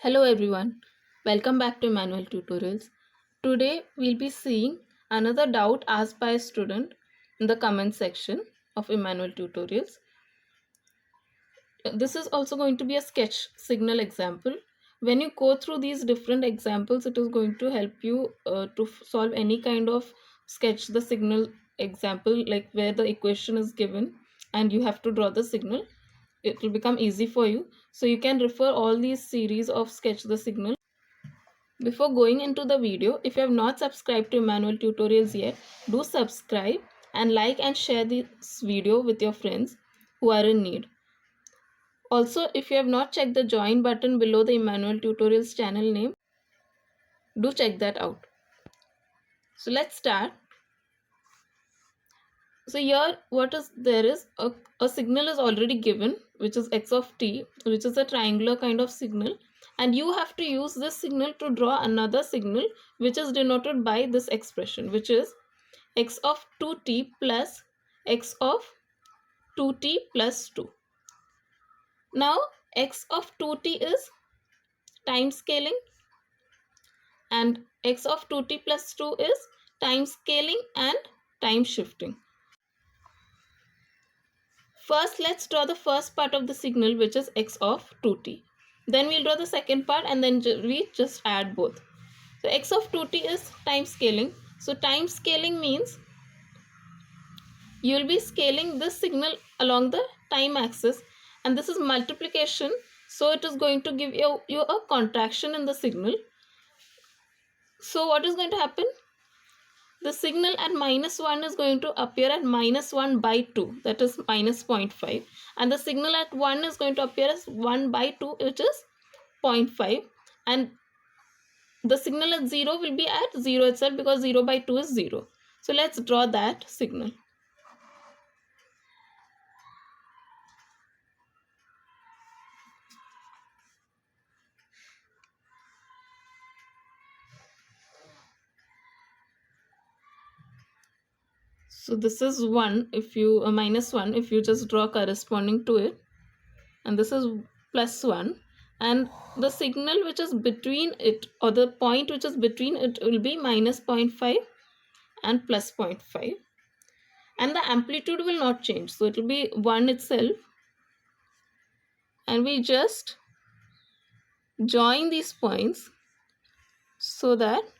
Hello everyone, welcome back to Manual Tutorials. Today we'll be seeing another doubt asked by a student in the comment section of Emmanuel Tutorials. This is also going to be a sketch signal example. When you go through these different examples, it is going to help you to solve any kind of sketch the signal example, like where the equation is given and you have to draw the signal. It will become easy for you. So you can refer all these series of sketch the signal. Before going into the video, if you have not subscribed to Emmanuel Tutorials yet, do subscribe and like and share this video with your friends who are in need. Also, if you have not checked the join button below the Emmanuel Tutorials channel name, do check that out. So let's start. So here what is there is a signal is already given, which is x of t, which is a triangular kind of signal, and you have to use this signal to draw another signal which is denoted by this expression, which is x of 2t plus x of 2t plus 2. Now x of 2t is time scaling and x of 2t plus 2 is time scaling and time shifting. First, let's draw the first part of the signal, which is x of 2t. Then we'll draw the second part and then we just add both. So x of 2t is time scaling. So time scaling means you will be scaling this signal along the time axis, and this is multiplication. So it is going to give you a contraction in the signal. So what is going to happen? The signal at -1 is going to appear at -1 by 2, that is minus 0.5, and the signal at 1 is going to appear as 1 by 2, which is 0.5, and the signal at 0 will be at 0 itself because 0 by 2 is 0. So let's draw that signal. So this is 1 if you -1 if you just draw corresponding to it, and this is +1, and the signal which is between it, or the point which is between it, will be -0.5 and +0.5, and the amplitude will not change, so it will be 1 itself, and we just join these points so that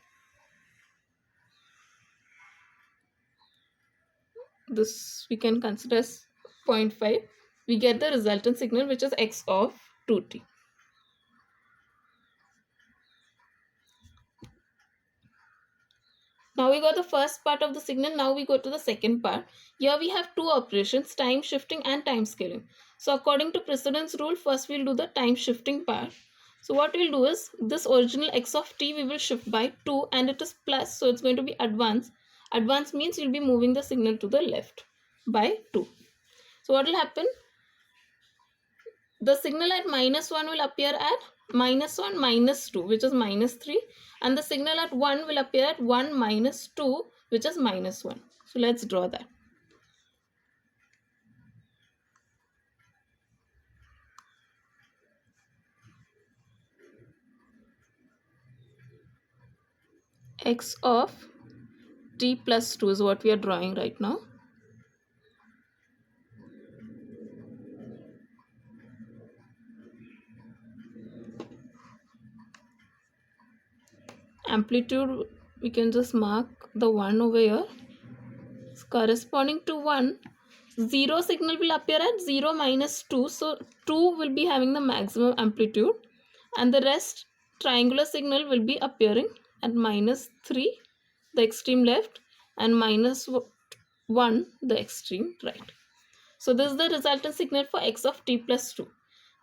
this we can consider as 0.5. We get the resultant signal, which is x of 2t. Now we got the first part of the signal. Now we go to the second part. Here we have two operations, time shifting and time scaling. So according to precedence rule, first we'll do the time shifting part. So what we'll do is, this original x of t we will shift by 2, and it is plus, so it's going to be advance. Advance means you'll be moving the signal to the left by 2. So what will happen? The signal at -1 will appear at -1 minus 2, which is -3, and the signal at 1 will appear at 1 minus 2, which is -1. So let's draw that. X of t plus 2 is what we are drawing right now. Amplitude, we can just mark the 1 over here. It's corresponding to 1. 0 signal will appear at 0 minus 2. So 2 will be having the maximum amplitude, and the rest triangular signal will be appearing at -3, the extreme left, and -1, the extreme right. So this is the resultant signal for x of t plus 2.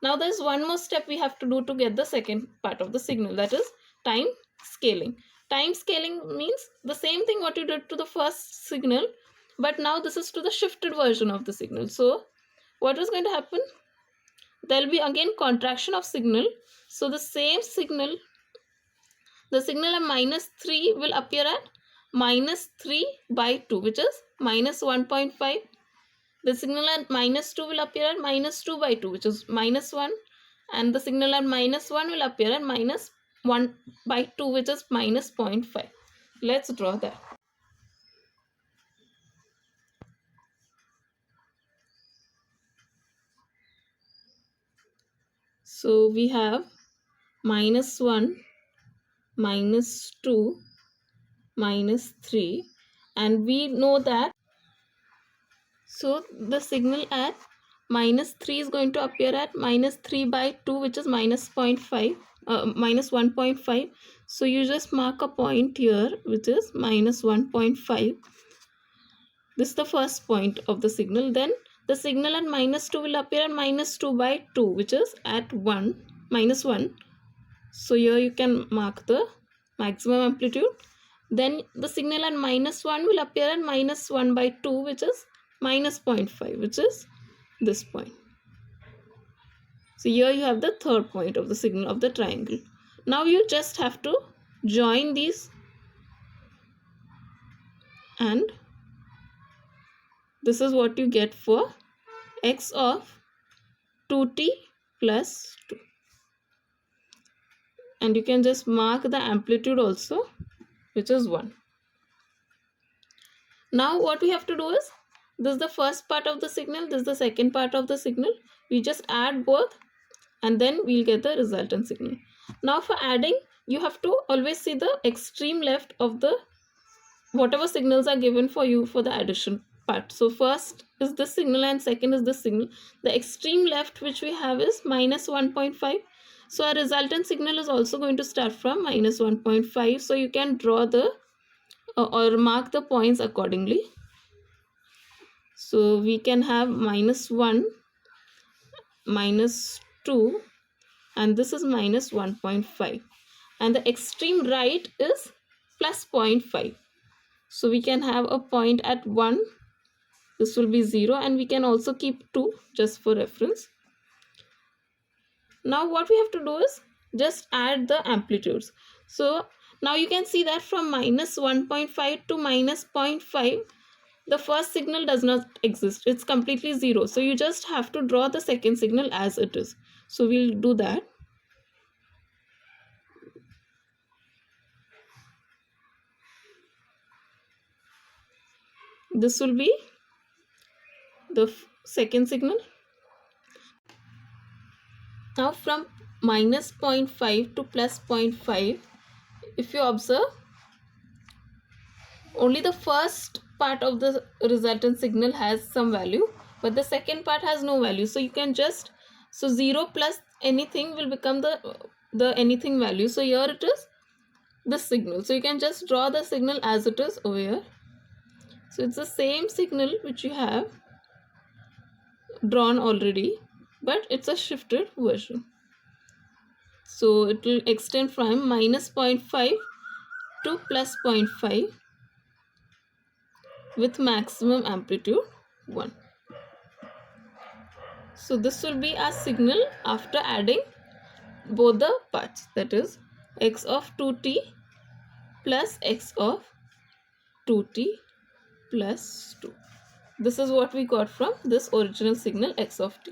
Now there is one more step we have to do to get the second part of the signal, that is time scaling. Time scaling means the same thing what you did to the first signal, but now this is to the shifted version of the signal. So what is going to happen? There will be again contraction of signal. So the same signal, the signal at -3 will appear at -3 by 2, which is -1.5. The signal at -2 will appear at -2 by 2, which is -1. and the signal at -1 will appear at -1/2, which is -0.5. Let's draw that. So we have -1, -2, -3, and we know that, so the signal at -3 is going to appear at -3/2, which is -0.5, -1.5. So you just mark a point here, which is -1.5. This is the first point of the signal. Then the signal at -2 will appear at -2/2, which is at -1. So here you can mark the maximum amplitude. Then the signal at -1 will appear at -1/2, which is -0.5, which is this point. So here you have the third point of the signal of the triangle. Now you just have to join these, and this is what you get for x of 2t plus 2. And you can just mark the amplitude also, which is 1. Now what we have to do is, this is the first part of the signal, this is the second part of the signal. We just add both and then we'll get the resultant signal. Now for adding, you have to always see the extreme left of the whatever signals are given for you for the addition part. So first is this signal and second is this signal. The extreme left which we have is -1.5. So our resultant signal is also going to start from -1.5. So you can draw the or mark the points accordingly. So we can have -1, -2, and this is -1.5, and the extreme right is +0.5. So we can have a point at 1, this will be 0, and we can also keep 2 just for reference. Now what we have to do is just add the amplitudes. So now you can see that from -1.5 to -0.5, the first signal does not exist. It's completely 0. So you just have to draw the second signal as it is. So we'll do that. This will be the second signal. Now from -0.5 to +0.5, if you observe, only the first part of the resultant signal has some value, but the second part has no value. So you can just, so 0 plus anything will become the anything value. So here it is this signal. So you can just draw the signal as it is over here. So it's the same signal which you have drawn already, but it's a shifted version. So it will extend from -0.5 to +0.5 with maximum amplitude 1. So this will be our signal after adding both the parts, that is x of 2t plus x of 2t plus 2. This is what we got from this original signal x of t.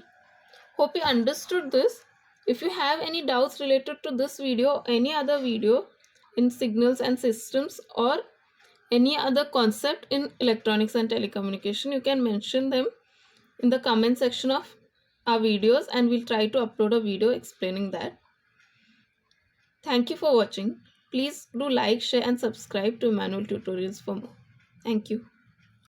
Hope you understood this. If you have any doubts related to this video or any other video in signals and systems or any other concept in electronics and telecommunication, you can mention them in the comment section of our videos and we'll try to upload a video explaining that. Thank you for watching. Please do like, share and subscribe to Emmanuel Tutorials for more. Thank you.